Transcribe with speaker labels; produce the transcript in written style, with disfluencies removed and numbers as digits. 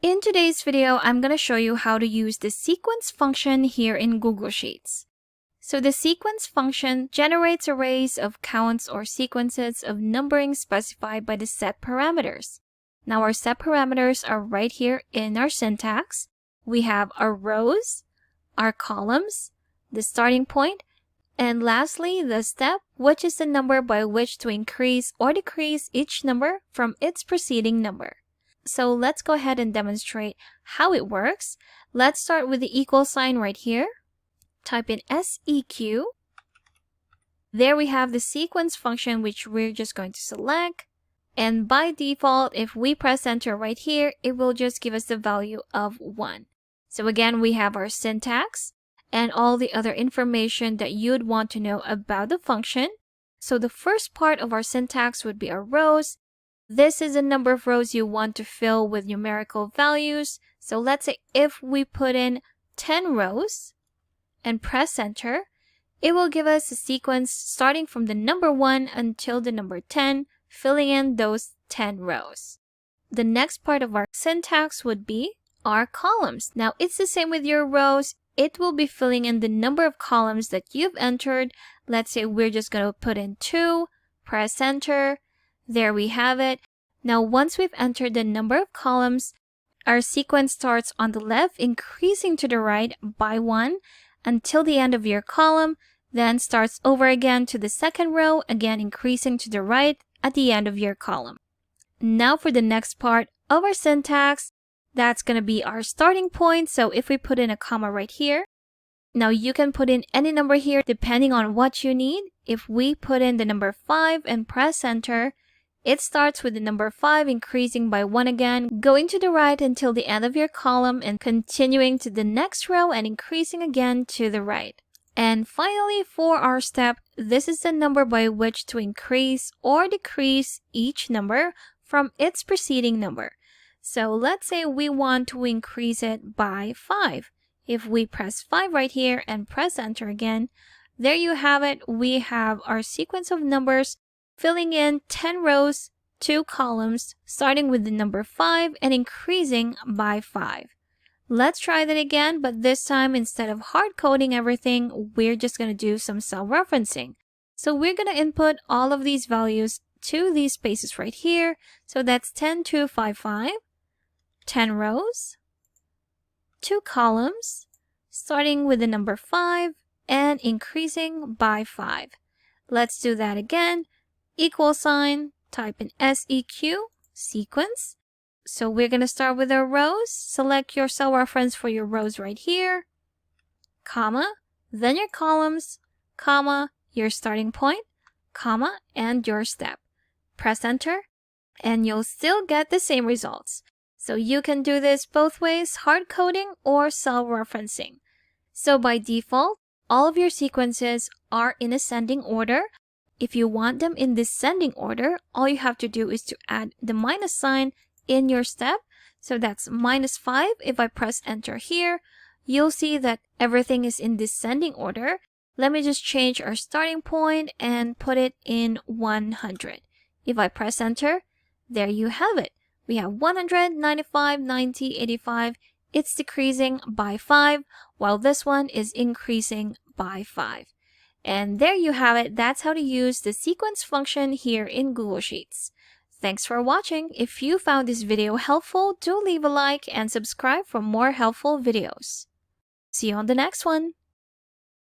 Speaker 1: In today's video, I'm going to show you how to use the sequence function here in Google Sheets. So the sequence function generates arrays of counts or sequences of numbering specified by the set parameters. Now our set parameters are right here in our syntax. We have our rows, our columns, the starting point, and lastly, the step, which is the number by which to increase or decrease each number from its preceding number. So let's go ahead and demonstrate how it works. Let's start with the equal sign right here. Type in SEQ. There we have the sequence function, which we're just going to select. And by default, if we press enter right here, it will just give us the value of 1. So again, we have our syntax and all the other information that you'd want to know about the function. So the first part of our syntax would be our rows. This is the number of rows you want to fill with numerical values. So let's say if we put in 10 rows and press enter, it will give us a sequence starting from the number 1 until the number 10, filling in those 10 rows. The next part of our syntax would be our columns. Now it's the same with your rows. It will be filling in the number of columns that you've entered. Let's say we're just going to put in 2, press enter. There we have it. Now once we've entered the number of columns, our sequence starts on the left, increasing to the right by 1 until the end of your column, then starts over again to the second row, again increasing to the right at the end of your column. Now for the next part of our syntax, that's going to be our starting point. So if we put in a comma right here, now you can put in any number here depending on what you need. If we put in the number 5 and press enter, it starts with the number 5 increasing by 1 again, going to the right until the end of your column and continuing to the next row and increasing again to the right. And finally, for our step, this is the number by which to increase or decrease each number from its preceding number. So let's say we want to increase it by 5. If we press 5 right here and press enter again, there you have it. We have our sequence of numbers filling in 10 rows, 2 columns, starting with the number 5 and increasing by 5. Let's try that again, but this time instead of hard coding everything, we're just going to do some self-referencing. So we're going to input all of these values to these spaces right here. So that's 10, 2, 5, 5, 10 rows, 2 columns, starting with the number 5 and increasing by 5. Let's do that again. Equal sign, type in SEQ, sequence. So we're going to start with our rows. Select your cell reference for your rows right here, comma, then your columns, comma, your starting point, comma, and your step. Press enter, and you'll still get the same results. So you can do this both ways, hard coding or cell referencing. So by default, all of your sequences are in ascending order. If you want them in descending order, all you have to do is to add the minus sign in your step. So that's -5. If I press enter here, you'll see that everything is in descending order. Let me just change our starting point and put it in 100. If I press enter, there you have it. We have 100, 95, 90, 85. It's decreasing by 5, while this one is increasing by 5. And there you have it. That's how to use the sequence function here in Google Sheets. Thanks for watching. If you found this video helpful, do leave a like and subscribe for more helpful videos. See you on the next one.